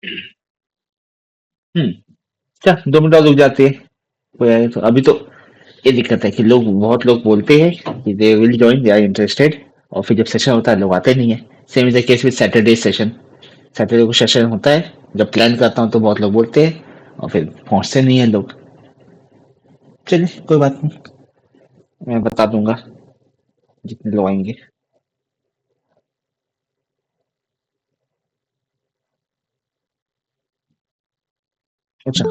हम्म। क्या 2 मिनट और रुक जाती है? कोई आए तो अभी तो ये दिक्कत है कि लोग बहुत लोग बोलते हैं कि they will join, they are interested, और फिर जब सेशन होता है लोग आते नहीं है। Same is the case with Saturday session. Saturday को सेशन होता है, जब प्लान करता हूँ तो बहुत लोग बोलते हैं और फिर पहुंचते नहीं है लोग। चलिए कोई बात नहीं, मैं बता दूंगा जितने लोग आएंगे। अच्छा।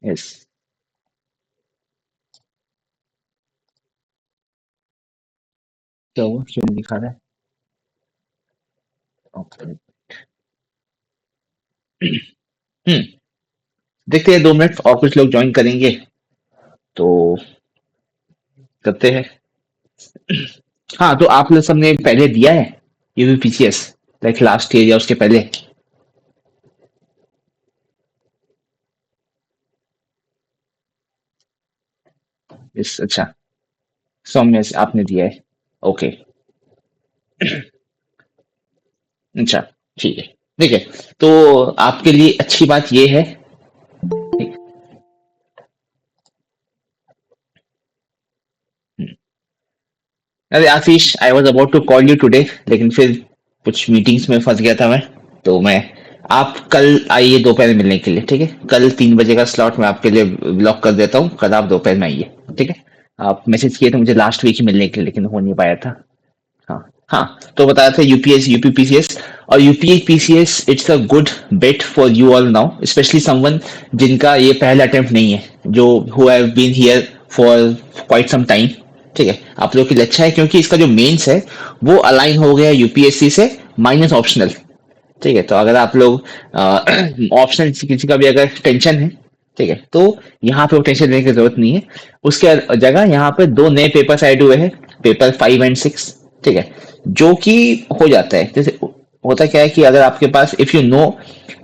यस। क्या हुआ, क्यों नहीं दिखा रहा है? ओके। हम्म। देखते हैं 2 मिनट और कुछ लोग ज्वाइन करेंगे तो करते हैं। हाँ, तो आप लोग सबने पहले दिया है यूपीपीसीएस, लाइक लास्ट ईयर या उसके पहले? इस अच्छा, सौम्य से आपने दिया है। ओके। अच्छा, ठीक है। ठीक है, तो आपके लिए अच्छी बात ये है। ठीक, अरे Ashish, I was about to call you today, लेकिन फिर कुछ मीटिंग्स में फंस गया था मैं। तो मैं, आप कल आइए दोपहर में मिलने के लिए, ठीक है? कल 3 बजे का स्लॉट मैं आपके लिए ब्लॉक कर देता हूँ, कल आप दोपहर में आइए। ठीक है? आप मैसेज किए थे मुझे लास्ट वीक ही मिलने के लिए, लेकिन हो नहीं पाया था। हाँ। हाँ, तो बताया था यूपीएस यूपीपीसीएस। और UPPCS it's a good bet for you all now, specially someone जिनका ये पहला अटेम्प्ट नहीं है, जो who have been here for quite some time. ठीक है, आप लोगों के लिए अच्छा है क्योंकि इसका जो मेंस है वो अलाइन हो गया यूपीएससी से, माइनस ऑप्शनल। ठीक है, तो अगर आप लोग ऑप्शनल किसी का भी अगर टेंशन है, ठीक है, तो यहाँ पे वो टेंशन लेने की जरूरत नहीं है। उसके जगह यहाँ पे 2 नए पेपर्स ऐड हुए हैं, पेपर 5 एंड 6। ठीक है, जो कि हो जाता है। जैसे होता क्या है कि अगर आपके पास if you know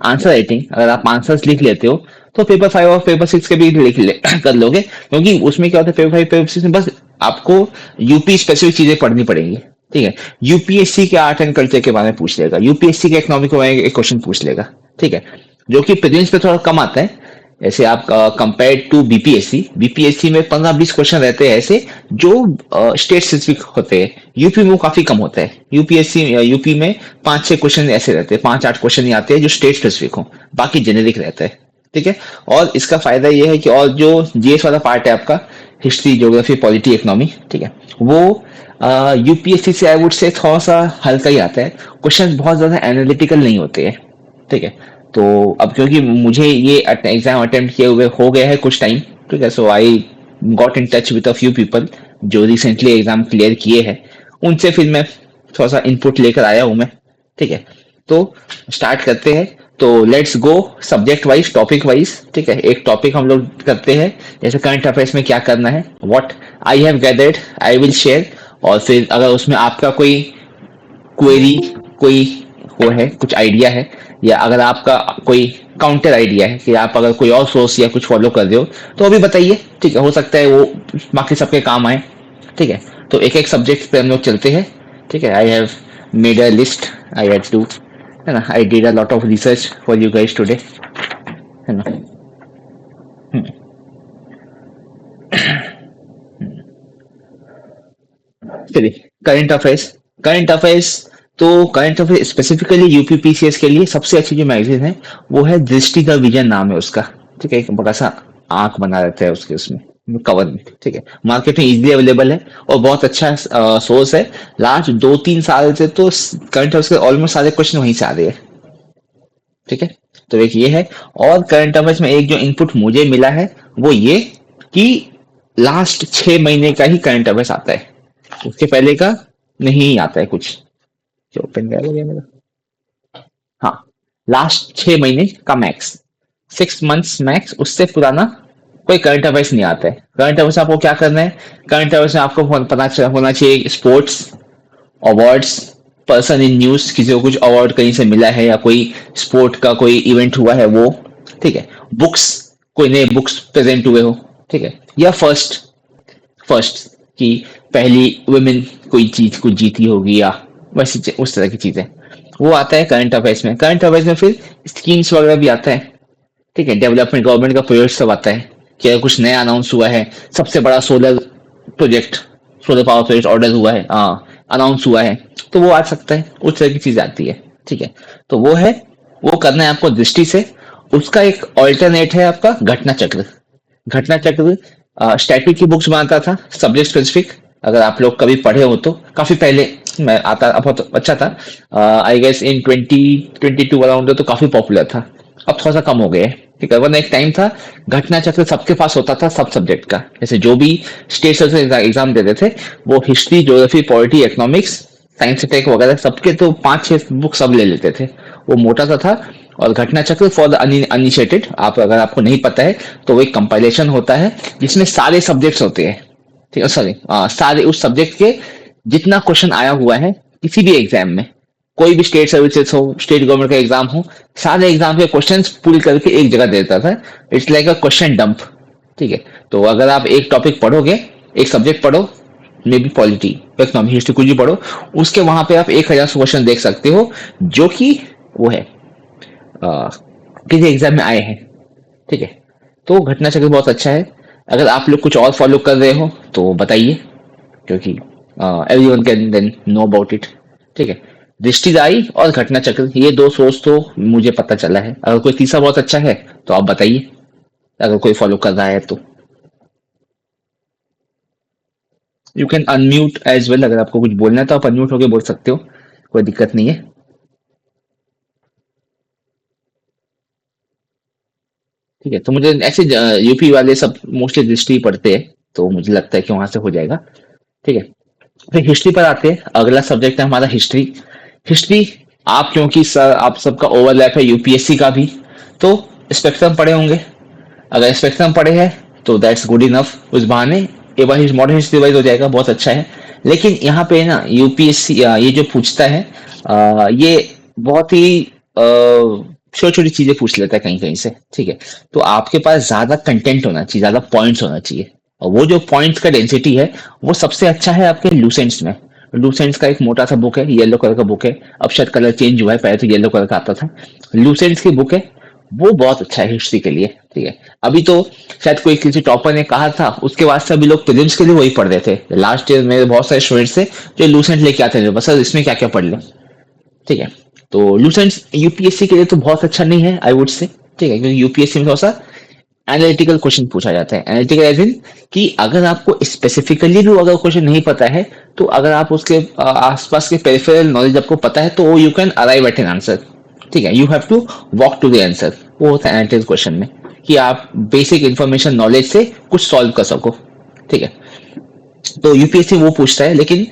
answer writing, अगर आप आंसर्स लिख लेते हो, तो पेपर 5 और पेपर 6 के भी लिख ले कर लोगे, क्योंकि उसमें क्या होता है पेपर 5 पेपर 6 में बस आपको यूपी स्पेसिफिक चीजें पढ़नी पड़ेंगी। ठीक है, यूपीएससी के आर्ट एंड कल्चर के बारे में पूछ लेगा, यूपीएससी के इकोनॉमिक के बारे में एक क्वेश्चन पूछ लेगा। ठीक है, जो कि प्रीलिम्स पे थोड़ा कम आता है। ऐसे आप कंपेयर टू बीपीएससी, बीपीएससी में 15-20 क्वेश्चन रहते हैं ऐसे जो स्टेट स्पेसिफिक होते हैं। यूपी में वो काफी कम होता है। यूपीएससी यूपी में 5-6 क्वेश्चन ऐसे रहते हैं, 5-8 क्वेश्चन ही आते हैं जो स्टेट स्पेसिफिक हो, बाकी जेनेरिक रहता है। ठीक है, और इसका फायदा ये है कि और जो जीएस वाला पार्ट है आपका, हिस्ट्री ज्योग्राफी पॉलिटी इकोनॉमी, ठीक है, वो यूपीएससी से आई वुड से थोड़ा सा हल्का ही आता है। क्वेश्चन बहुत ज्यादा एनालिटिकल नहीं होते हैं। ठीक है, तो अब क्योंकि मुझे ये एग्जाम अटेम्प्ट किए हुए हो गया है कुछ टाइम, ठीक है, so I got in touch with a few people जो रिसेंटली एग्जाम क्लियर किए हैं। उनसे फिर मैं थोड़ा सा इनपुट लेकर आया हूं मैं। ठीक है, तो स्टार्ट करते हैं। तो let's go subject wise, topic wise. ठीक है, एक टॉपिक हम लोग करते हैं, जैसे करंट अफेयर्स में क्या करना है, what I have gathered I will share. और फिर अगर उसमें आपका कोई क्वेरी, कोई वो है, कुछ आइडिया है, या अगर आपका कोई काउंटर आइडिया है कि आप अगर कोई और सोर्स या कुछ फॉलो कर रहे हो, तो अभी बताइए। ठीक है, हो सकता है वो बाकी सबके काम आए। ठीक है, तो एक एक सब्जेक्ट पे हम लोग चलते हैं। ठीक है, I have made a list, I had to, है ना, I did a lot of research for you guys today, है ना। चलिए, करंट अफेयर्स। करंट अफेयर्स, तो करंट अफेयर स्पेसिफिकली यूपीपीसीएस के लिए सबसे अच्छी जो मैगजीन है वो है दृष्टि का विजन, नाम है उसका। ठीक है, एक बड़ा सा आंख बना रहता है उसके, उसमें कवर में। ठीक है, मार्केट में इजीली अवेलेबल है और बहुत अच्छा सोर्स है। लास्ट 2-3 साल से तो करंट अफेयर्स के ऑलमोस्ट सारे क्वेश्चन वहीं से आ रहे हैं। ठीक है, तो एक ये है। और करंट अफेयर्स में एक जो इनपुट मुझे मिला है वो ये कि लास्ट 6 महीने का ही करंट अफेयर्स आता है, उसके पहले का नहीं आता है कुछ। जो ओपन गया हो गया मेरा। हाँ, लास्ट 6 महीने का मैक्स, 6 मंथ्स मैक्स, उससे पुराना कोई करंट अफेयर्स नहीं आता है। करंट अफेयर्स आपको क्या करना है? करंट अफेयर्स में आपको होना चाहिए sports, awards, person in news, किसी को कुछ अवार्ड कहीं से मिला है या कोई स्पोर्ट का कोई इवेंट हुआ है वो। ठीक है, बुक्स, कोई नए बुक्स प्रेजेंट हुए हो। ठीक है, या फर्स्ट, फर्स्ट कि पहली वुमेन कोई चीज को जीती होगी या वैसी उस तरह की चीजें, वो आता है करंट अफेयर्स में। करंट अफेयर्स में फिर स्कीम्स वगैरह भी आता है, ठीक है, डेवलपमेंट गवर्नमेंट का प्रोजेक्ट सब आता है कि अगर कुछ नया अनाउंस हुआ है, सबसे बड़ा solar project, solar power project order हुआ है, अनाउंस हुआ है, तो वो आ सकता है, उस तरह की चीज आती है, ठीक है। तो वो है, वो करना है आपको दृष्टि से। उसका एक ऑल्टरनेट है आपका घटना चक्र। घटना चक्र स्टैटिक की बुक्स में आता था, सब्जेक्ट स्पेसिफिक। अगर आप लोग कभी पढ़े हो तो काफी पहले मैं आता, बहुत अच्छा था, आई गेस इन 2022 अराउंड, तो काफी पॉपुलर था। अब थोड़ा सा कम हो गया है, ठीक है, वरना एक टाइम था घटना चक्र सबके पास होता था सब सब्जेक्ट का। जैसे जो भी स्टेट से एग्जाम देते थे, वो history, geography, polity, economics, science tech वगैरह सबके तो 5-6 बुक सब ले लेते थे। वो मोटा सा था। और घटना चक्र फॉर द अनइनिशिएटेड, आप अगर आपको नहीं पता है तो वो एक कंपाइलेशन होता है जिसमें सारे सब्जेक्ट्स होते हैं, ठीक है, सॉरी, सारे उस सब्जेक्ट के जितना क्वेश्चन आया हुआ है किसी भी एग्जाम में, कोई भी स्टेट सर्विसेज हो, स्टेट गवर्नमेंट का एग्जाम हो, सारे एग्जाम के क्वेश्चंस पुल करके एक जगह दे देता था। It's like a question dump, ठीक है। तो अगर आप एक टॉपिक पढ़ोगे, एक सब्जेक्ट पढ़ो, may be polity, economy, history, कुछ भी पढ़ो, उसके वहां पे आप 1,000 क्वेश्चन देख सकते हो, जो कि वो है किसी एग्जाम में आए हैं, ठीक है। तो घटना चक्र बहुत अच्छा है। अगर आप लोग कुछ और फॉलो कर रहे हो तो बताइए, क्योंकि everyone can then know about it, ठीक है। दृष्टिदाई और घटना चक्र, ये दो सोर्स तो मुझे पता चला है। अगर कोई तीसरा बहुत अच्छा है तो आप बताइए, अगर कोई फॉलो कर रहा है तो। You can unmute as well, अगर आपको कुछ बोलना है तो आप अनम्यूट होके बोल सकते हो, कोई दिक्कत नहीं है। ठीक है, तो मुझे ऐसे यूपी वाले सब मोस्टली दृष्टि पढ़ते हैं, तो मुझे लगता है कि वहां से हो जाएगा, ठीक है। फिर हिस्ट्री पर आते हैं, अगला सब्जेक्ट है हमारा हिस्ट्री। हिस्ट्री, आप क्योंकि सर आप सबका ओवरलैप है यूपीएससी का भी, तो स्पेक्ट्रम पढ़े होंगे। अगर स्पेक्ट्रम पढ़े हैं तो दैट्स गुड इनफ, उस बहाने एक बार मॉडर्न हिस्ट्री वाइज हो जाएगा, बहुत अच्छा है। लेकिन यहाँ पे ना यूपीएससी ये जो पूछता है, ये बहुत ही छोटी छोटी चीजें पूछ लेता है कहीं कहीं से, ठीक है। तो आपके पास ज्यादा कंटेंट होना चाहिए, ज्यादा पॉइंट्स होना चाहिए, और वो जो पॉइंट्स का डेंसिटी है वो सबसे अच्छा है आपके लूसेंट्स में। लूसेंट्स का एक मोटा सा बुक है, येलो कलर का बुक है, अब शायद कलर चेंज हुआ है, पहले तो येलो कलर का आता था। लूसेंट्स की बुक है, वो बहुत अच्छा है हिस्ट्री के लिए, ठीक है। अभी तो शायद कोई किसी टॉपर ने कहा था, उसके बाद से अभी लोग प्रीलिम्स के लिए वही पढ़ रहे थे। लास्ट ईयर मेरे बहुत सारे स्टूडेंट्स थे जो लूसेंट लेके आते थे, बस सर इसमें क्या क्या पढ़ लें, ठीक है। तो लूसेंट यूपीएससी के लिए तो बहुत अच्छा नहीं है, आई वुड से, ठीक है, क्योंकि यूपीएससी में थोड़ा सा एनालिटिकल क्वेश्चन पूछा जाता है। एनालिटिकल एज इन कि अगर आपको स्पेसिफिकली भी अगर क्वेश्चन नहीं पता है, तो अगर आप उसके आसपास के पेरिफेरल नॉलेज आपको पता है, तो you can arrive at an answer, ठीक है। You have to walk to the answer, वो होता है एनालिटिकल क्वेश्चन में, कि आप बेसिक इंफॉर्मेशन नॉलेज से कुछ सॉल्व कर सको, ठीक है। तो यूपीएससी वो पूछता है, लेकिन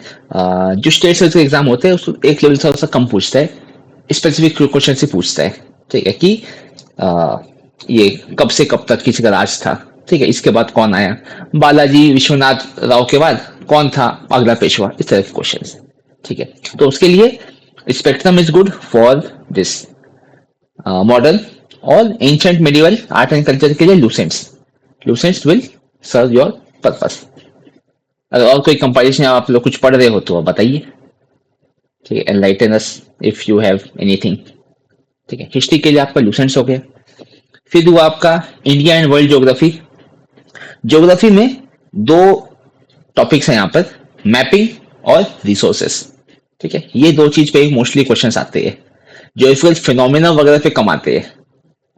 जो स्टेट सर्विस एग्जाम होते हैं उसको एक लेवल से कम पूछता है, स्पेसिफिक क्वेश्चन से पूछता है, ठीक है, कि आ, ये कब से कब तक किसी का राज था, ठीक है, इसके बाद कौन आया, बालाजी विश्वनाथ राव के बाद कौन था अगला पेशवा, इस तरह के क्वेश्चन, ठीक है। तो उसके लिए spectrum is good for this modern और ancient medieval art and culture के लिए Lucent's will serve your purpose. अगर और कोई कंपारिजन आप लोग कुछ पढ़ रहे हो तो आप बताइए, ठीक है, enlighten us if you have anything, ठीक है। हिस्ट्री के लिए आपका लूसेंट्स हो गया। फिर हुआ आपका India and world geography. Geography में दो टॉपिक्स हैं यहाँ पर, मैपिंग और रिसोर्सेस, ठीक है। ये दो चीज पे मोस्टली क्वेश्चंस आते हैं, जो फिनोमिना वगैरह पे कम आते हैं,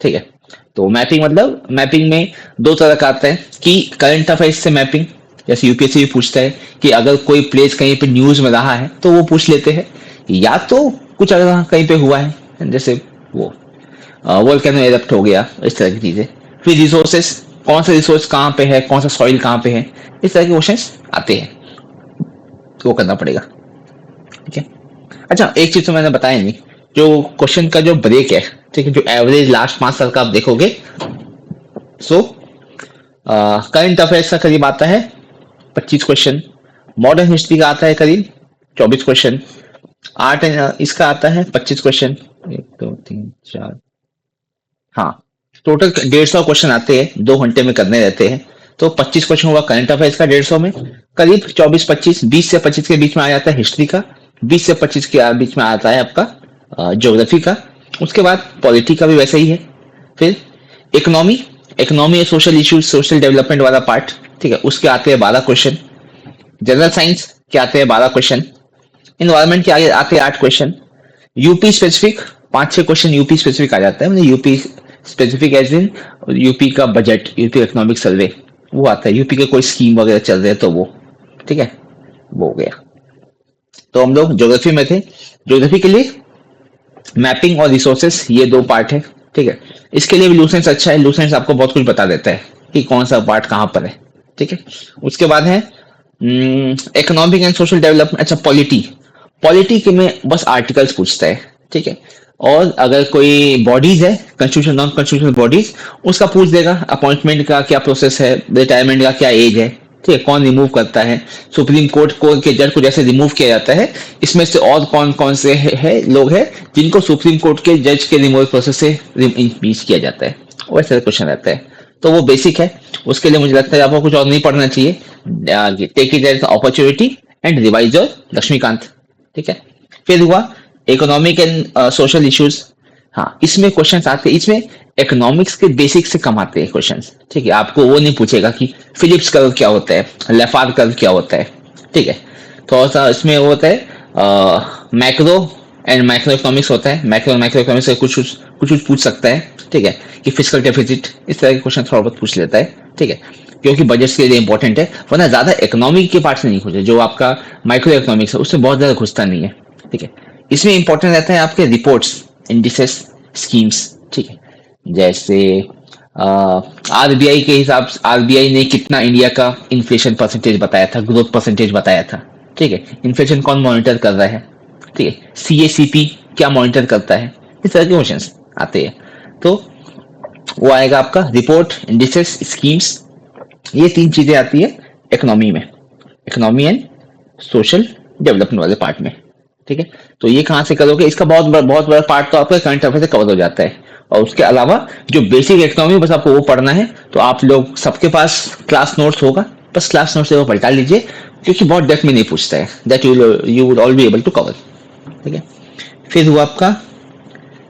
ठीक है। तो मैपिंग मतलब, मैपिंग में दो तरह का आता है कि करंट अफेयर्स से मैपिंग, जैसे यूपीएससी भी पूछता है कि अगर कोई प्लेस कहीं पे न्यूज में रहा है तो वो पूछ लेते हैं, या तो कुछ अगर कहीं पे हुआ है, जैसे वो वोल्केनो एरप्ट हो गया, इस तरह की चीजें। फिर रिसोर्सेस, कौन सा रिसोर्स कहाँ पे है, कौन सा सॉइल कहाँ पे है, इस तरह के क्वेश्चंस आते हैं, तो वो करना पड़ेगा, ठीक है। अच्छा, एक चीज तो मैंने बताया नहीं, जो क्वेश्चन का जो ब्रेक है, ठीक है, जो एवरेज लास्ट 5 साल का आप देखोगे, सो करंट अफेयर्स का करीब आता है 25 क्वेश्चन, मॉडर्न हिस्ट्री का आता है करीब 24 क्वेश्चन, आर्ट एंड इसका आता है 25 क्वेश्चन, 1 2 3 4, हाँ, टोटल 150 क्वेश्चन आते हैं, 2 घंटे में करने रहते हैं। तो 25 क्वेश्चन हुआ करंट अफेयर्स का 150 में, करीब 24-25, 20 से 25 के बीच में आ जाता है हिस्ट्री का, 20 से 25 के बीच में आता है आपका ज्योग्राफी का। उसके बाद पॉलिटी का भी वैसा ही है। फिर economy, economy social issues, social development वाला पार्ट, ठीक है, उसके आते हैं 12 क्वेश्चन। जनरल साइंस के आते हैं 12 क्वेश्चन। इन्वायरमेंट के आगे आते हैं 8 question. UP specific 5-6 question UP specific आ जाता है, मतलब UP specific as in UP का बजट, यूपी इकोनॉमिक सर्वे वो आता है, यूपी के कोई स्कीम वगैरह चल रहे हैं तो वो, ठीक है, वो हो गया। तो हम लोग ज्योग्राफी में थे। ज्योग्राफी के लिए मैपिंग और रिसोर्सेस ये दो पार्ट है, ठीक है। इसके लिए भी लूसेंस अच्छा है, लूसेंस आपको बहुत कुछ बता देता है कि कौन सा पार्ट कहाँ पर है, ठीक है। उसके बाद है इकोनॉमिक एंड सोशल डेवलपमेंट। अच्छा, पॉलिटी, पॉलिटी के में बस आर्टिकल्स पूछता है, ठीक है। और अगर कोई बॉडीज है, कंस्टिट्यूशन नॉन कंस्टिट्यूशनल बॉडीज, उसका पूछ देगा अपॉइंटमेंट का क्या प्रोसेस है, रिटायरमेंट का क्या एज है, ठीक है, कौन रिमूव करता है, सुप्रीम कोर्ट को के जज को जैसे रिमूव किया जाता है, इसमें से और कौन कौन से है लोग हैं जिनको सुप्रीम कोर्ट के जज के रिमूवल प्रोसेस से इम्पीच किया जाता है, वैसे क्वेश्चन रहता है। तो वो बेसिक है, उसके लिए मुझे लगता है आपको कुछ और नहीं पढ़ना चाहिए। Take it as opportunity and revise your Laxmikanth, ठीक है। फिर हुआ इकोनॉमिक एंड सोशल इश्यूज। हाँ, इसमें क्वेश्चन आते हैं, इसमें इकोनॉमिक्स के बेसिक से कम आते हैं क्वेश्चन, ठीक है। आपको वो नहीं पूछेगा कि फिलिप्स कर्व क्या होता है, लेफार कर्व क्या होता है, ठीक है। थोड़ा सा इसमें वो होता है मैक्रो एंड माइक्रो इकोनॉमिक्स होता है, मैक्रो और माइक्रो इकोनॉमिक्स से कुछ पूछ सकता है, ठीक है, कि फिजिकल डेफिसिट, इस तरह के क्वेश्चन थोड़ा बहुत पूछ लेता है, ठीक है, क्योंकि बजट के लिए इंपॉर्टेंट है। वरना ज्यादा इकोनॉमी के पार्ट से नहीं पूछे, जो आपका माइक्रो इकोनॉमिक्स है उससे बहुत ज्यादा घुसता नहीं है, ठीक है। इसमें इंपॉर्टेंट रहता है आपके रिपोर्ट्स, इंडिसेस, स्कीम्स, ठीक है। जैसे आरबीआई के हिसाब से आरबीआई ने कितना इंडिया का इन्फ्लेशन परसेंटेज बताया था, ग्रोथ परसेंटेज बताया था, ठीक है। इन्फ्लेशन कौन मॉनिटर कर रहा है, ठीक है। सीएसीपी क्या मॉनिटर करता है, इस तरह के क्वेश्चंस आते हैं। तो वो आएगा आपका रिपोर्ट, इंडिसेस, स्कीम्स, ये 3 चीजें आती है इकोनॉमी में, इकोनॉमी एंड सोशल डेवलपमेंट वाले पार्ट में, ठीक है। तो ये कहाँ से करोगे, इसका बहुत बड़ा पार्ट तो आपका करंट अफेयर से कवर हो जाता है। और उसके अलावा जो बेसिक इकोनॉमी बस आपको वो पढ़ना है, तो आप लोग सबके पास क्लास नोट्स होगा, बस क्लास नोट्स से वो पलटा लीजिए, क्योंकि बहुत डेप्थ में नहीं पूछता है, that you would all be able to cover, ठीक है। फिर हुआ आपका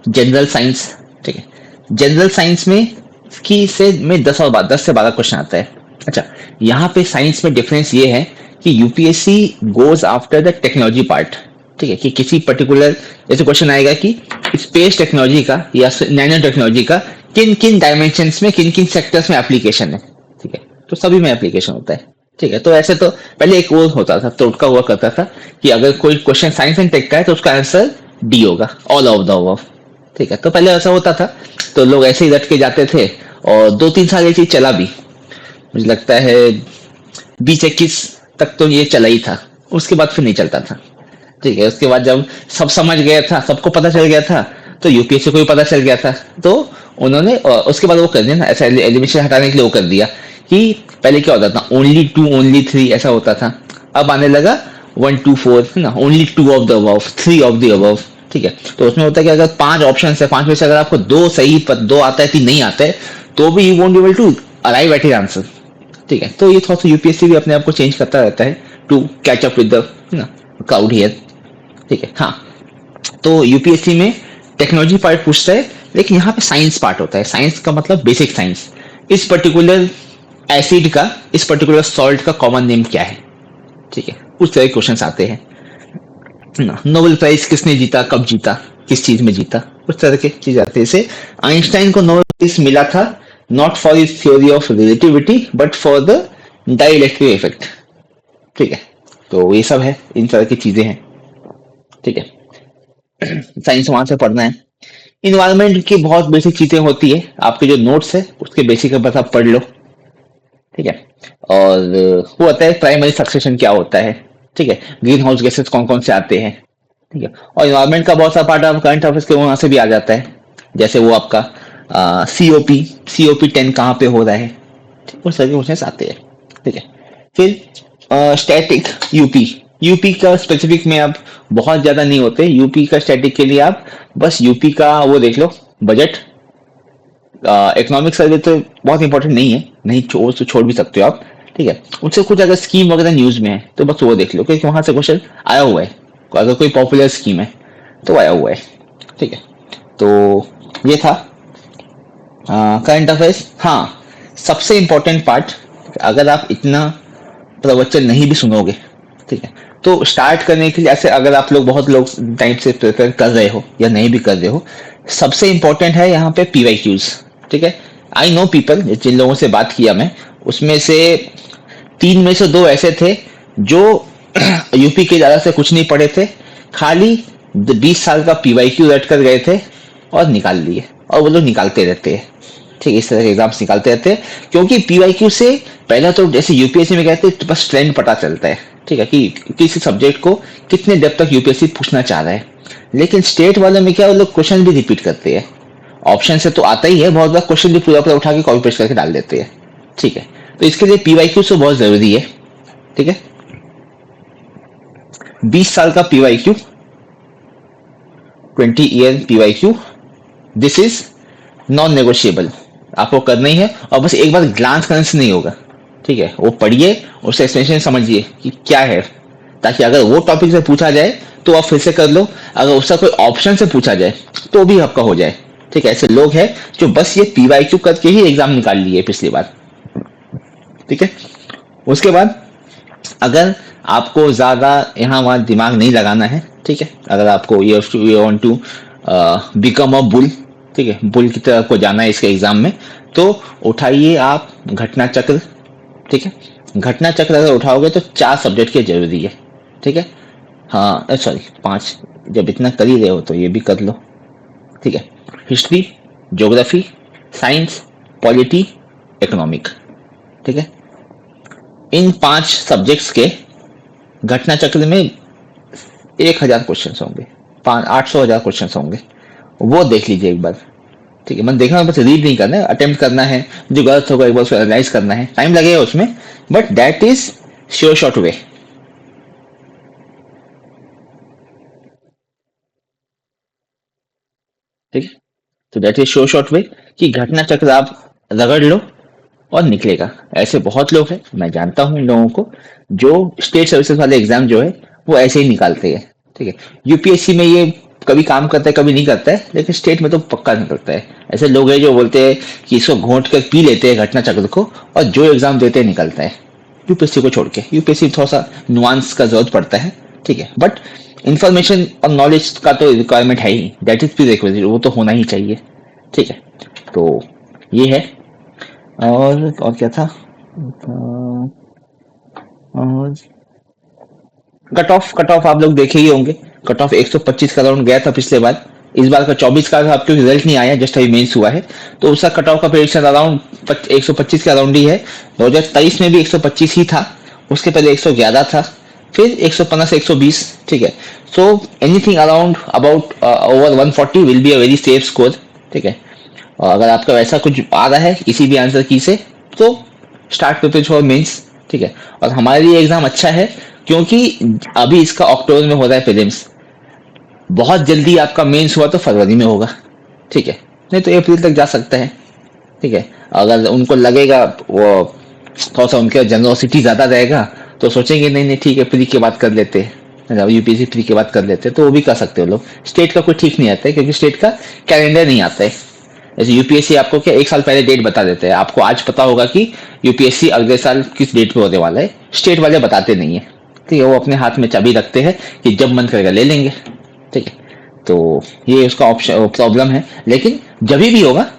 जनरल साइंस, ठीक है। जनरल साइंस में की से में 10 से 12 क्वेश्चन आता है। अच्छा, यहाँ पे साइंस में डिफरेंस ये है कि UPSC goes after the technology part, ठीक है, कि किसी पर्टिकुलर, जैसे क्वेश्चन आएगा कि स्पेस टेक्नोलॉजी का या नैनो टेक्नोलॉजी का किन किन डायमेंशंस में, किन किन सेक्टर्स में एप्लीकेशन है, ठीक है, तो सभी में एप्लीकेशन होता है, ठीक है। तो ऐसे तो पहले एक वो होता था, टोटका हुआ करता था कि अगर कोई क्वेश्चन साइंस एंड टेक का है तो उसका आंसर डी होगा, ऑल ऑफ द अबव, ठीक है। तो पहले ऐसा होता था, तो लोग ऐसे ही रट के जाते थे, और 2-3 साल ये चीज चला भी, मुझे लगता है 20-21 तक तो ये चला ही था, उसके बाद फिर नहीं चलता था, ठीक है। उसके बाद जब सब समझ गया था, सबको पता चल गया था, तो यूपीएससी को भी पता चल गया था, तो उन्होंने उसके बाद वो कर दिया ना, ऐसा एलिमिनेशन हटाने के लिए वो कर दिया कि पहले क्या होता था, ओनली 2 ओनली 3 ऐसा होता था, अब आने लगा 1 2 4 है ना, only 2 of the above, 3 of the above, ठीक है। तो उसमें होता है कि अगर 5 ऑप्शन है, 5 में से अगर आपको 2 सही पर 2 आता है, 3 नहीं आता है, तो भी you won't be able to arrive at his answer, ठीक है। तो ये थोड़ा सा यूपीएससी भी अपने आप को चेंज करता रहता है to catch up with the crowd here, ठीक है। हाँ, तो यूपीएससी में टेक्नोलॉजी पार्ट पूछता है, लेकिन यहाँ पे साइंस पार्ट होता है। साइंस का मतलब बेसिक साइंस, इस पर्टिकुलर एसिड का, इस पर्टिकुलर सॉल्ट का कॉमन नेम क्या है, ठीक है, उस तरह के क्वेश्चंस आते हैं ना। नोबेल प्राइज किसने जीता, कब जीता, किस चीज में जीता, उस तरह के चीज आते हैं। जैसे आइंस्टाइन को नोबेल प्राइज मिला था not for his theory of relativity but for the dielectric effect, ठीक है। तो ये सब है, इन तरह की चीजें हैं, ठीक है। साइंस वहां से पढ़ना है। इन्वायरमेंट की बहुत बेसिक चीजें होती है, आपके जो नोट्स है उसके बेसिक बस आप पढ़ लो, ठीक है। और वो होता है प्राइमरी सक्सेशन क्या होता है, ठीक है, ग्रीन हाउस गैसेस कौन कौन से आते हैं, ठीक है। और इन्वायरमेंट का बहुत सा पार्ट आप करंट अफेयर्स के वहां से भी आ जाता है, जैसे वो आपका COP 10 कहाँ पे हो रहा है, वो सारे क्वेश्चन आते हैं, ठीक है। फिर स्टैटिक यूपी का स्पेसिफिक में आप बहुत ज्यादा नहीं होते, यूपी का स्टैटिक के लिए आप बस यूपी का वो देख लो, बजट, इकोनॉमिक सर्वे तो बहुत इंपॉर्टेंट नहीं है, नहीं तो छोड़ भी सकते हो आप, ठीक है। उससे कुछ अगर स्कीम वगैरह न्यूज में है तो बस वो देख लो, क्योंकि वहां से क्वेश्चन आया हुआ है, अगर कोई पॉपुलर स्कीम है तो आया हुआ है, ठीक है। तो ये था करंट अफेयर्स। हाँ, सबसे इंपॉर्टेंट पार्ट, अगर आप इतना प्रवचन नहीं भी सुनोगे, ठीक है, तो स्टार्ट करने के लिए ऐसे अगर आप लोग बहुत लोग टाइम से प्रिपेयर कर रहे हो या नहीं भी कर रहे हो, सबसे इंपॉर्टेंट है यहाँ पे पीवाईक्यूज, ठीक है। आई नो पीपल, जिन लोगों से बात किया मैं, उसमें से 3 में से 2 ऐसे थे जो यूपी के ज्यादा से कुछ नहीं पढ़े थे, खाली 20 साल का पीवाईक्यू रट कर गए थे और निकाल लिए, और वो लोग निकालते रहते हैं, ठीक है, इस तरह के एग्जाम्स निकालते रहते हैं। क्योंकि पीवाईक्यू से पहला तो जैसे यूपीएससी में कहते हैं तो बस ट्रेंड पता चलता है, ठीक है, कि किसी सब्जेक्ट को कितने डेप्थ तक यूपीएससी पूछना चाह रहा है। लेकिन स्टेट वाले में क्या, वो लोग क्वेश्चन भी रिपीट करते हैं, ऑप्शन से तो आता ही है, बहुत बार क्वेश्चन भी पूरा पूरा उठा के कॉपी पेस्ट करके डाल देते हैं, ठीक है। तो इसके लिए पीवाईक्यू तो बहुत जरूरी है, ठीक है। 20 साल का PYQ, 20 year PYQ, this is non negotiable, आपको करना ही है, और बस एक बार ग्लांस करने से नहीं होगा, ठीक है। वो पढ़िए, उससे एक्सप्लेनेशन समझिए कि क्या है, ताकि अगर वो टॉपिक से पूछा जाए तो आप फिर से कर लो, अगर उसका कोई ऑप्शन से पूछा जाए तो भी आपका हो जाए, ठीक है। ऐसे लोग हैं जो बस ये पीवाईक्यू करके ही एग्जाम निकाल लिए पिछली बार, ठीक है। उसके बाद अगर आपको ज्यादा यहाँ वहाँ दिमाग नहीं लगाना है, ठीक है, अगर आपको you want to become a bull, ठीक है, बुल की तरह को जाना है इसके एग्जाम में, तो उठाइए आप घटना चक्र, ठीक है। घटना चक्र अगर उठाओगे तो 4 सब्जेक्ट की जरूरी है, ठीक है। हाँ सॉरी 5, जब इतना कर ही रहे हो तो ये भी कर लो, ठीक है। History, geography, science, polity, economic, ठीक है। इन 5 सब्जेक्ट्स के घटना चक्र में 1000 क्वेश्चन होंगे, 800 1000 क्वेश्चन होंगे, वो देख लीजिए एक बार, ठीक है। मन देखना, बस रीड नहीं करना है, अटेम्प्ट करना है, जो गलत होगा एक बार उसको एनालाइज करना है, टाइम लगेगा उसमें, but that is sure short way, ठीक है। तो that is sure short way कि घटना चक्र आप रगड़ लो और निकलेगा। ऐसे बहुत लोग हैं, मैं जानता हूँ लोगों को, जो स्टेट सर्विसेज वाले एग्जाम जो है वो ऐसे ही निकालते हैं, ठीक है। यूपीएससी में ये कभी काम करता है कभी नहीं करता है, लेकिन स्टेट में तो पक्का निकलता है। ऐसे लोग हैं जो बोलते हैं कि इसको घोंट कर पी लेते हैं घटना चक्र को, और जो एग्जाम देते हैं निकलता है, यूपीएससी को छोड़ के। यूपीएससी थोड़ा सा नुआंस का जरूरत पड़ता है, ठीक है, बट इंफॉर्मेशन और नॉलेज का तो रिक्वायरमेंट है ही, दैट इज प्री रिक्विजिट, वो तो होना ही चाहिए, ठीक है। तो ये है। और क्या था, और कट ऑफ आप लोग देखे ही होंगे, कट ऑफ 125 का राउंड गया था पिछले बार, इस बार का 24 का आपको रिजल्ट नहीं आया, जस्ट अभी मेंस हुआ है, तो उसका कट ऑफ का प्रेडिक्शन अराउंड 125 का राउंड ही है। 2023 में भी 125 ही था, उसके पहले 111 था, फिर 115 से 120, ठीक है। So anything around about over 140 will be a very safe score, ठीक है। और अगर आपका वैसा कुछ आ रहा है किसी भी आंसर की से, तो स्टार्ट प्रिपेयर फॉर मेंस, ठीक है। और हमारे लिए एग्जाम अच्छा है, क्योंकि अभी इसका अक्टूबर में हो रहा है प्रीलिम्स, बहुत जल्दी आपका मेंस हुआ तो फरवरी में होगा, ठीक है, नहीं तो अप्रैल तक जा सकता है, ठीक है। अगर उनको लगेगा वो थोड़ा सा उनका जनरोसिटी ज्यादा रहेगा, तो सोचेंगे नहीं नहीं ठीक है प्री के बाद कर लेते हैं, यूपीएससी प्री के बाद कर लेते हैं, तो वो भी कर सकते हो लोग। स्टेट का कोई ठीक नहीं आता है, क्योंकि स्टेट का कैलेंडर नहीं आता है। जैसे यूपीएससी आपको क्या 1 साल पहले डेट बता देते हैं, आपको आज पता होगा कि यूपीएससी अगले साल किस डेट पे होने वाला है, स्टेट वाले बताते नहीं है, ठीक है। वो अपने हाथ में चाबी रखते हैं कि जब मन करेगा ले लेंगे, ठीक है। तो ये उसका ऑप्शन प्रॉब्लम है, लेकिन जब भी होगा,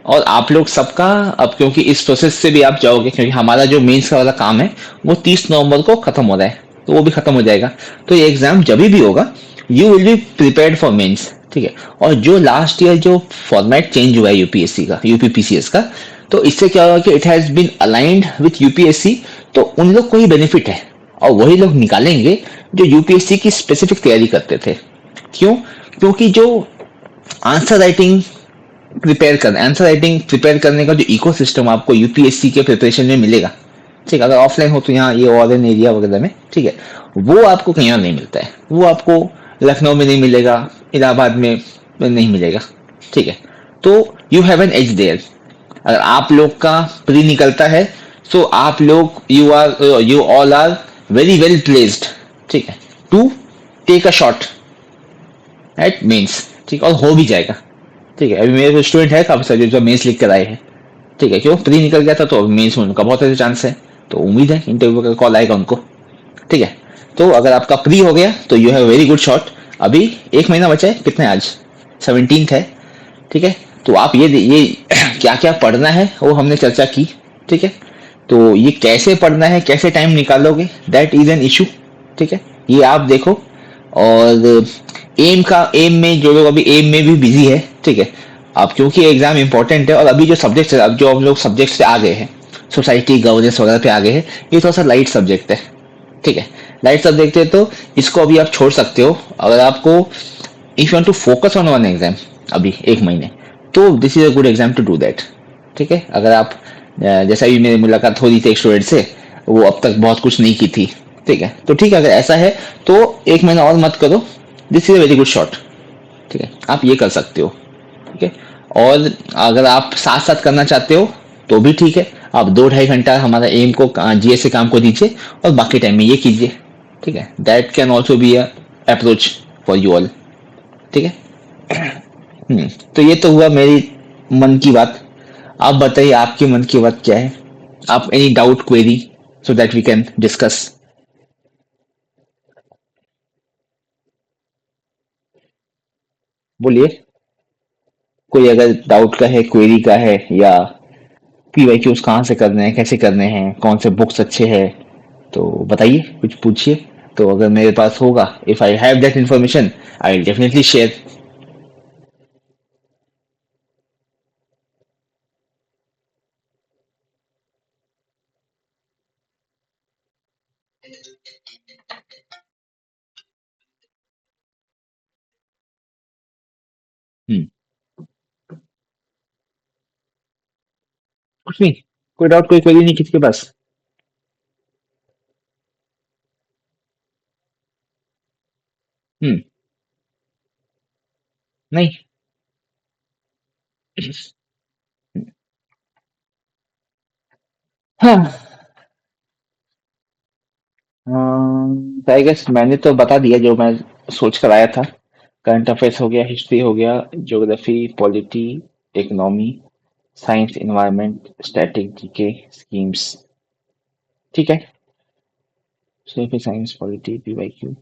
और आप लोग सबका अब, क्योंकि इस प्रोसेस से भी आप जाओगे, क्योंकि हमारा जो मेंस का वाला काम है वो 30 नवंबर को खत्म हो रहा है, तो वो भी खत्म हो जाएगा। तो ये एग्जाम जब भी होगा, you will be prepared for mains, ठीक है। और जो लास्ट ईयर जो फॉर्मेट चेंज हुआ है यूपीएससी का, यूपीपीसीएस का, तो इससे क्या होगा कि it has been aligned with UPSC, तो उन लोग को ही बेनिफिट है, और वही लोग निकालेंगे जो यूपीएससी की स्पेसिफिक तैयारी करते थे। क्यों? क्योंकि जो answer writing answer writing prepare करने का जो इकोसिस्टम आपको यूपीएससी के प्रिपरेशन में मिलेगा, ठीक है, अगर ऑफलाइन हो तो यहाँ ये ऑर्डन एरिया वगैरह में, ठीक है, वो आपको कहीं और नहीं मिलता है, वो आपको लखनऊ में नहीं मिलेगा, इलाहाबाद में नहीं मिलेगा, ठीक है। तो you have an edge there. अगर आप लोग का प्री निकलता है सो आप लोग you all are very well placed, ठीक है, to take a shot at mains, ठीक, और हो भी जाएगा। ठीक है, अभी मेरे स्टूडेंट है काफी सारे जो मेंस लिख कर आए हैं, ठीक है, क्यों प्री निकल गया था तो मेंस में उनका बहुत अच्छा चांस है, तो उम्मीद है इंटरव्यू का कॉल आएगा उनको। ठीक है, तो अगर आपका प्री हो गया तो you have very good shot. अभी एक महीना बचा है, कितने आज 17th है, ठीक है, तो आप ये क्या क्या पढ़ना है वो हमने चर्चा की। ठीक है, तो ये कैसे पढ़ना है, कैसे टाइम निकालोगे, दैट इज एन इशू। ठीक है, ये आप देखो। और एम में जो लोग अभी एम में भी बिजी है, ठीक है, अब क्योंकि एग्जाम इंपॉर्टेंट है और अभी जो सब्जेक्ट अब जो हम लोग सब्जेक्ट से आ गए हैं, सोसाइटी गवर्नेंस वगैरह पे आ गए हैं, ये थोड़ा सा लाइट सब्जेक्ट है। ठीक है, लाइट सब्जेक्ट है तो इसको अभी आप छोड़ सकते हो। अगर आपको if you want to focus on one exam अभी एक महीने, तो this is a good exam to do that. ठीक है, अगर आप जैसा भी मेरी मुलाकात हो रही थी एक स्टूडेंट से, वो अब तक बहुत कुछ नहीं की थी, ठीक है, तो ठीक है, अगर ऐसा है तो एक महीना और मत करो, this is a very good shot. ठीक है, आप ये कर सकते हो। ठीक है, और अगर आप साथ साथ करना चाहते हो तो भी ठीक है, आप 2-2.5 घंटा हमारा एम को जीएस से काम को दीजिए और बाकी टाइम में ये कीजिए। ठीक है, that can also be approach for you all. ठीक है। तो ये तो हुआ मेरी मन की बात। आप बताइए आपके मन की बात क्या है, आप any doubt query so that we can discuss. बोलिए, कोई अगर डाउट का है, क्वेरी का है, या पीवाईक्यूज कहाँ से करने हैं, कैसे करने हैं, कौन से बुक्स अच्छे हैं, तो बताइए, कुछ पूछिए। तो अगर मेरे पास होगा, if I have that information, I will definitely share. Hmm, कुछ नहीं, कोई डाउट कोई क्वेरी नहीं किसी के पास। हम्म, नहीं। हाँ, आई गेस मैंने तो बता दिया जो मैं सोच कर आया था। करंट अफेयर्स हो गया, हिस्ट्री हो गया, geography, polity, economy, science, environment, static, GK, schemes. ठीक है, सिर्फ साइंस, पॉलिटी, पीवाईक्यू।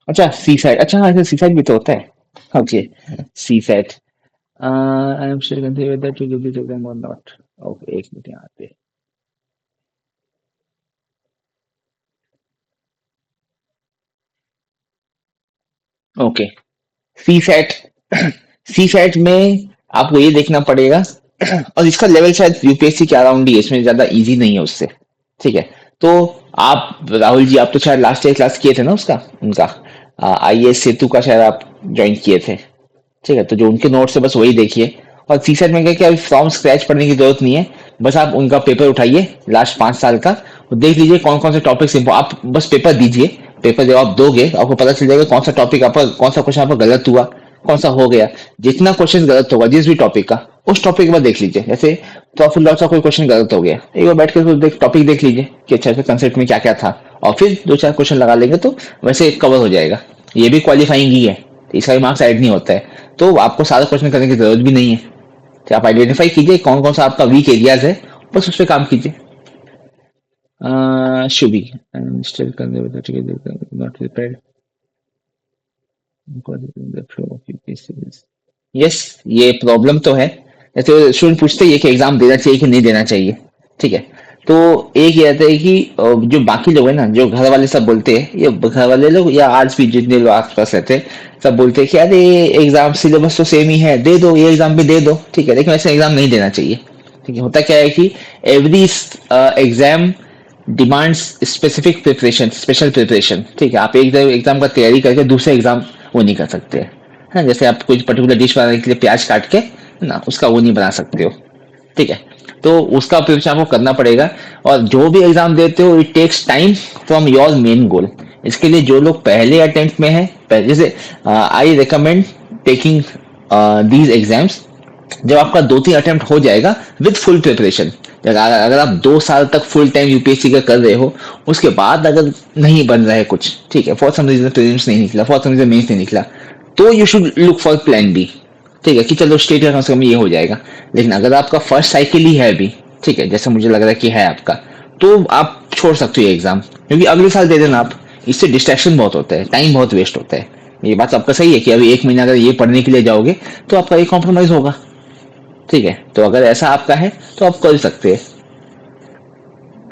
अच्छा, सी साइड, अच्छा हाँ, सी साइड भी तो होता है। Okay, CSAT. I am still consider that to give this exam और नॉट। ओके, एक मिनट यहाँ पे। Okay, CSAT. CSAT में आपको ये देखना पड़ेगा, और इसका लेवल शायद यूपीएससी के अराउंड ही है, इसमें ज्यादा इजी नहीं है उससे। ठीक है, तो आप राहुल जी, आप तो शायद लास्ट ईयर क्लास किए थे ना उसका, उनका आईएएस सेतु का शायद आप ज्वाइन किए थे। ठीक है, तो जो उनके नोट्स है बस वही देखिए। और सी सेट में क्या क्या फ्रॉम स्क्रैच पढ़ने की जरूरत नहीं है, बस आप उनका पेपर उठाइए लास्ट 5 साल का, और देख लीजिए कौन कौन से टॉपिक्स, आप बस पेपर दीजिए। पेपर जब आप दोगे आपको पता चल जाएगा कौन सा टॉपिक आपका, कौन सा क्वेश्चन आपका गलत हुआ, कौन सा हो गया। जितना क्वेश्चन गलत होगा जिस भी टॉपिक का, उस टॉपिक के बाद देख लीजिए। जैसे प्रॉफिट लॉस का कोई क्वेश्चन गलत हो गया, एक बार बैठ के टॉपिक देख लीजिए कि अच्छा अच्छा कंसेप्ट में क्या क्या था, और फिर 2-4 क्वेश्चन लगा लेंगे तो वैसे कवर हो जाएगा। ये भी क्वालिफाइंग ही है, इसका भी मार्क्स ऐड नहीं होता है, तो आपको सारा क्वेश्चन करने की जरूरत भी नहीं है। तो आप आइडेंटिफाई कीजिए कौन कौन सा आपका वीक एरियाज है, बस उस पर काम कीजिए। Shubhi, still not prepared yes, ये प्रॉब्लम तो है। जैसे स्टूडेंट पूछते हैं कि एग्जाम देना चाहिए कि नहीं देना चाहिए। ठीक है, तो एक ये रहता है कि जो बाकी लोग है ना, जो घर वाले सब बोलते हैं, ये घर वाले लोग या आज भी जितने लोग आस पास रहते हैं, सब बोलते हैं कि अरे एग्जाम सिलेबस तो सेम ही है, दे दो ये एग्जाम भी दे दो। ठीक है, लेकिन ऐसे एग्जाम नहीं देना चाहिए। ठीक है, होता क्या है कि every exam demands specific preparation, special preparation. ठीक है, आप एक एग्जाम का तैयारी करके दूसरे एग्जाम वो नहीं कर सकते हैं। है, जैसे आप कोई पर्टिकुलर डिश बनाने के लिए प्याज काट के ना, उसका वो नहीं बना सकते हो। ठीक है, तो उसका प्रिपरेशन आपको करना पड़ेगा। और जो भी एग्जाम देते हो it takes time from your main goal. इसके लिए जो लोग पहले अटेम्प्ट में है, जैसे I recommend taking these exams जब आपका 2-3 अटेम्प्ट हो जाएगा विद फुल प्रिपरेशन। अगर अगर आप 2 साल तक फुल टाइम यूपीएससी का कर रहे हो, उसके बाद अगर नहीं बन रहा है कुछ, ठीक है, फॉर सम रीजन प्रीलिम्स नहीं निकला, फॉर सम रीजन मेंस नहीं निकला, तो you should look for plan B. ठीक है, कि चलो स्टेट का कम से कम ये हो जाएगा। लेकिन अगर आपका फर्स्ट साइकिल ही है अभी, ठीक है, जैसा मुझे लग रहा है कि है आपका, तो आप छोड़ सकते हो ये एग्जाम, क्योंकि अगले साल दे देना आप। इससे डिस्ट्रैक्शन बहुत होता है, टाइम बहुत वेस्ट होता है। ये बात आपका सही है कि अभी 1 महीना अगर ये पढ़ने के लिए जाओगे तो आपका ये कॉम्प्रोमाइज होगा। ठीक है, तो अगर ऐसा आपका है तो आप कर सकते हैं।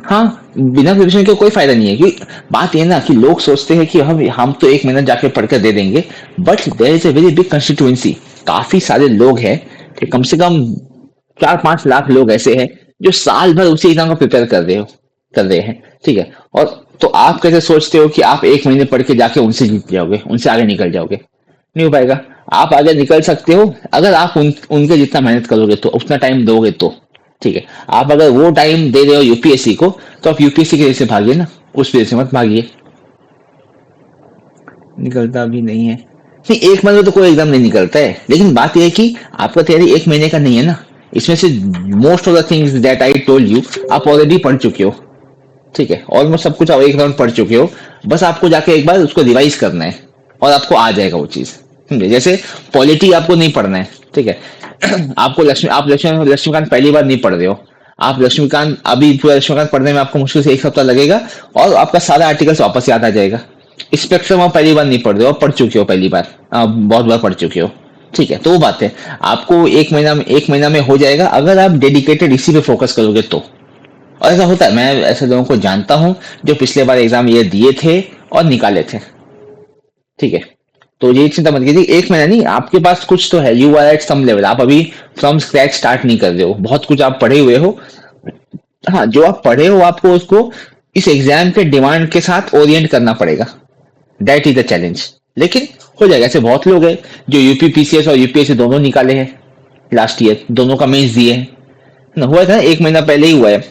हाँ, बिना प्रिपरेशन के कोई फायदा नहीं है। कि बात ये ना कि लोग सोचते हैं कि हम तो 1 महीना जाके पढ़कर दे देंगे, but there is a very big constituency. काफी सारे लोग हैं कि कम से कम 4-5 लाख लोग ऐसे हैं जो साल भर उसी एग्जाम को प्रिपेयर कर रहे हैं। ठीक है, और तो आप कैसे सोचते हो कि आप 1 महीने पढ़ के जाके उनसे जीत जाओगे, उनसे आगे निकल जाओगे? नहीं हो पाएगा। आप आगे निकल सकते हो अगर आप उनके जितना मेहनत करोगे, तो उतना टाइम दोगे तो। ठीक है, आप अगर वो टाइम दे रहे हो यूपीएससी को, तो आप यूपीएससी के वजह से भागिए ना, उस वजह से मत भागिए। निकलता भी नहीं है। नहीं, 1 महीने में तो कोई एग्जाम नहीं निकलता है, लेकिन बात यह है कि आपका तैयारी 1 महीने का नहीं है ना। इसमें से most of the things that I told you आप ऑलरेडी पढ़ चुके हो। ठीक है, ऑलमोस्ट सब कुछ आप एक राउंड पढ़ चुके हो। बस आपको जाके एक बार उसको रिवाइज करना है, और आपको आ जाएगा वो चीज। समझे? जैसे पॉलिटी आपको नहीं पढ़ना है, ठीक है। आपको लक्ष्मीकांत पहली बार नहीं पढ़ रहे हो। आप लक्ष्मीकांत अभी पूरा लक्ष्मीकांत पढ़ने में आपको मुश्किल से 1 सप्ताह लगेगा, और आपका सारा आर्टिकल्स वापस याद आ जाएगा। स्पेक्ट्रम आप पहली बार नहीं पढ़ रहे हो, आप पढ़ चुके हो पहली बार, आप बहुत बार पढ़ चुके हो। ठीक है, तो वो बात है। आपको 1 महीना में हो जाएगा अगर आप डेडिकेटेड इसी पे फोकस करोगे तो। और ऐसा होता है, मैं ऐसे लोगों को जानता हूं जो पिछले बार एग्जाम ये दिए थे और निकाले थे। ठीक है, तो ये चिंता मत कीजिए। 1 महीना नहीं, आपके पास कुछ तो है, you are at some level. आप अभी फ्रॉम स्क्रैच स्टार्ट नहीं कर रहे हो, बहुत कुछ आप पढ़े हुए हो। हाँ, जो आप पढ़े हो आपको उसको इस एग्जाम के डिमांड के साथ ओरिएंट करना पड़ेगा। That is the challenge. लेकिन हो जाएगा। ऐसे बहुत लोग हैं जो यूपीपीसीएस और यूपीएससी दोनों निकाले हैं लास्ट ईयर, दोनों का मेंस दिए हैं ना। हुआ था ना, 1 महीना पहले ही हुआ है।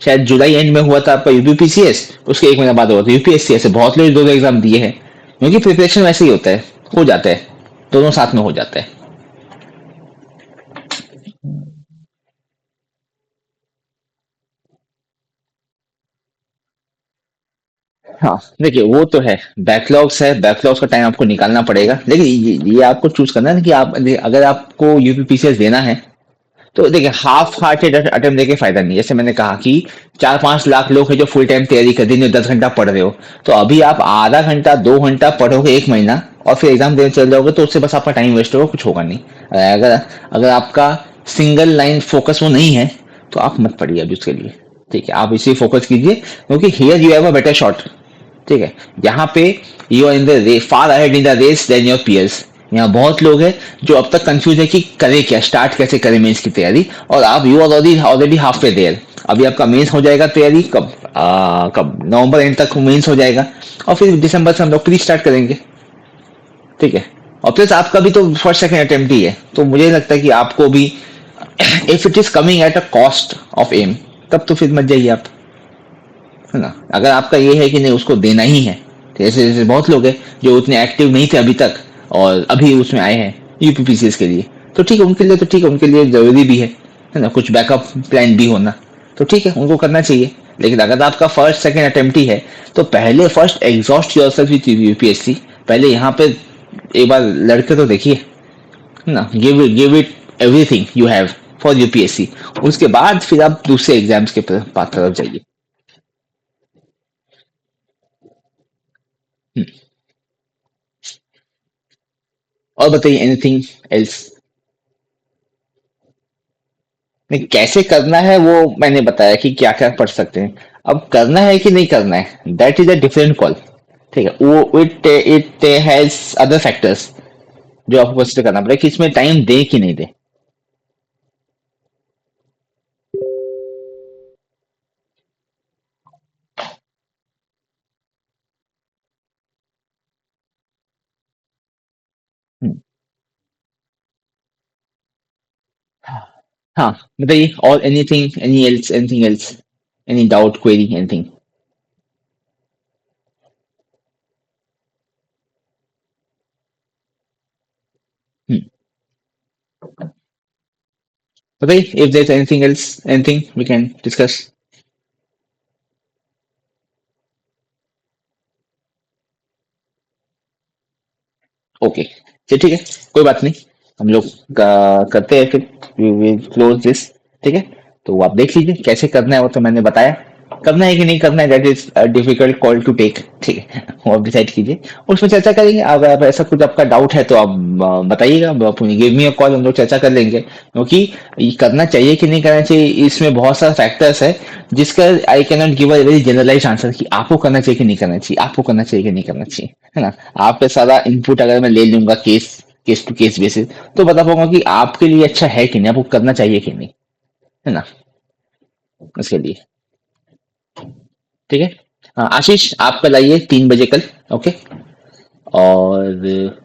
शायद जुलाई एंड में हुआ था आपका यूपीपीसीएस, उसके 1 महीना बाद हुआ था यूपीएससी। ऐसे बहुत लोग दोनों एग्जाम दिए हैं, क्योंकि प्रिपरेशन वैसे ही होता है, हो जाता है, दोनों साथ में हो जाता है। हाँ, देखिए वो तो है। बैकलॉग्स है, बैकलॉग्स का टाइम आपको निकालना पड़ेगा, लेकिन ये आपको चूज करना है ना कि आप अगर आपको यूपीपीसीएस देना है, तो देखिए हाफ हार्टेड अटेम्प्ट देके फायदा नहीं। जैसे मैंने कहा कि 4-5 लाख लोग हैं जो फुल टाइम तैयारी कर दिन में 10 घंटा पढ़ रहे हो, तो अभी आप आधा घंटा 2 घंटा पढ़ोगे 1 महीना, और फिर एग्जाम देने चल जाओगे, तो उससे बस आपका टाइम वेस्ट होगा, कुछ होगा नहीं। अगर अगर आपका सिंगल लाइन फोकस वो नहीं है, तो आप मत पढ़िए अभी उसके लिए। ठीक है, आप इसी फोकस कीजिए, क्योंकि here you have a better shot. ठीक है, यहाँ पे you are in the far ahead in the race than your peers. यहाँ बहुत लोग हैं जो अब तक कंफ्यूज है कि करे क्या, स्टार्ट कैसे करें मेंस की तैयारी, और आप you are already already half way there. अभी आपका मेंस हो जाएगा तैयारी कब, कब नवंबर एंड तक मेंस हो जाएगा, और फिर दिसंबर से हम लोग प्री स्टार्ट करेंगे। ठीक है, और प्लस आपका भी तो फर्स्ट सेकंड अटेम्प्ट ही है, तो मुझे लगता है कि आपको भी if it is coming at a cost of M, तब तो फिर मत जाइए आप, है ना। अगर आपका ये है कि नहीं उसको देना ही है, तो ऐसे ऐसे बहुत लोग हैं जो उतने एक्टिव नहीं थे अभी तक, और अभी उसमें आए हैं यूपीपीसीएस के लिए, तो ठीक है उनके लिए, तो ठीक है, उनके लिए जरूरी भी है ना, कुछ बैकअप प्लान भी होना, तो ठीक है उनको करना चाहिए। लेकिन अगर आपका फर्स्ट सेकंड अटेम्प्ट ही है, तो पहले first exhaust yourself with UPSC. पहले यहाँ पे एक बार लड़के तो देखिए, है ना, give it everything you have for UPSC. उसके बाद फिर आप दूसरे एग्जाम्स के तरफ जाइए। और बताइए एनीथिंग एल्स? नहीं, कैसे करना है वो मैंने बताया कि क्या क्या पढ़ सकते हैं। अब करना है कि नहीं करना है, that is a different call. ठीक है, वो it it has other factors जो आपको कंसिडर करना पड़ेगा कि इसमें टाइम दे कि नहीं दे। हम्म, हाँ, बताइए और anything, anything else, any doubt, query, anything? बताइए, if there anything else, anything we can discuss. Okay, चलिए ठीक है, कोई बात नहीं। हम लोग करते हैं फिर, वी विल क्लोज दिस। ठीक है, तो आप देख लीजिए कैसे करना है, वो तो मैंने बताया। करना है कि नहीं करना है, that is difficult call to take. ठीक है, वो आप डिसाइड कीजिए, उसमें चर्चा करेंगे। अगर आप ऐसा कुछ आपका डाउट है तो आप बताइएगा, आप गिव मी अ कॉल, हम लोग चर्चा कर लेंगे। क्योंकि ये करना चाहिए कि नहीं करना चाहिए, इसमें बहुत सारे फैक्टर्स है, जिसका I can not give a very generalise answer कि आपको करना चाहिए कि नहीं करना चाहिए, आपको करना चाहिए कि नहीं करना चाहिए, है ना। आपका सारा इनपुट अगर मैं ले लूंगा case case to case basis, तो बता पाऊंगा कि आपके लिए अच्छा है कि नहीं, आपको करना चाहिए कि नहीं, है ना, उसके लिए। ठीक है। हाँ, आशीष आप कल आइए 3 बजे कल। ओके। और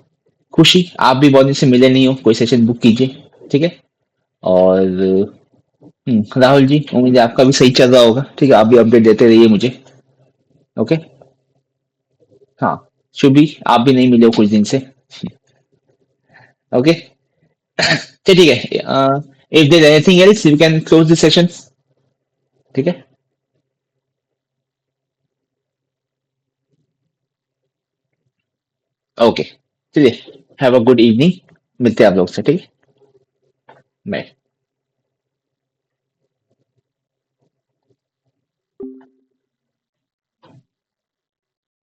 खुशी, आप भी बहुत दिन से मिले नहीं हो, कोई सेशन बुक कीजिए। ठीक है। और राहुल जी, उम्मीद है आपका भी सही चल रहा होगा। ठीक है, आप भी अपडेट देते रहिए मुझे। ओके। हाँ, शुभी, आप भी नहीं मिले हो कुछ दिन से। ओके, चलिए ठीक है। If there anything else you can close this session. ठीक है। ओके, चलिए, हैव अ गुड इवनिंग। मिलते हैं आप लोग से। ठीक है, बाय।